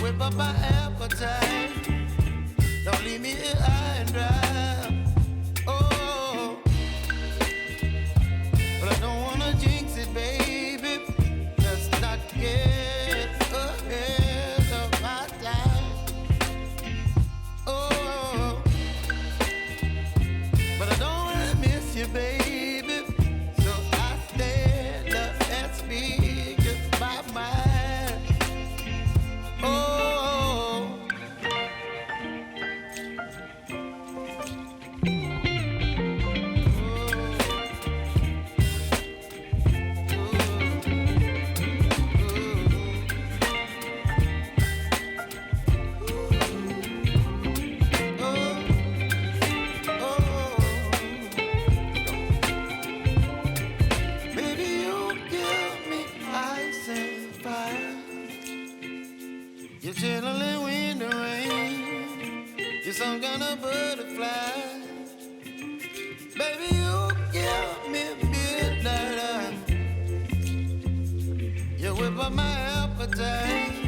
whip up my appetite. Don't leave me here high and dry. Oh, but I don't wanna jinx it, baby. Let's not get ahead of my time. Oh, but I don't wanna miss you, baby. So I stand up and speak just my mind. Oh. You're chilling in the rain. You're some kind of butterfly. Baby, you give me midnight. You whip up my appetite.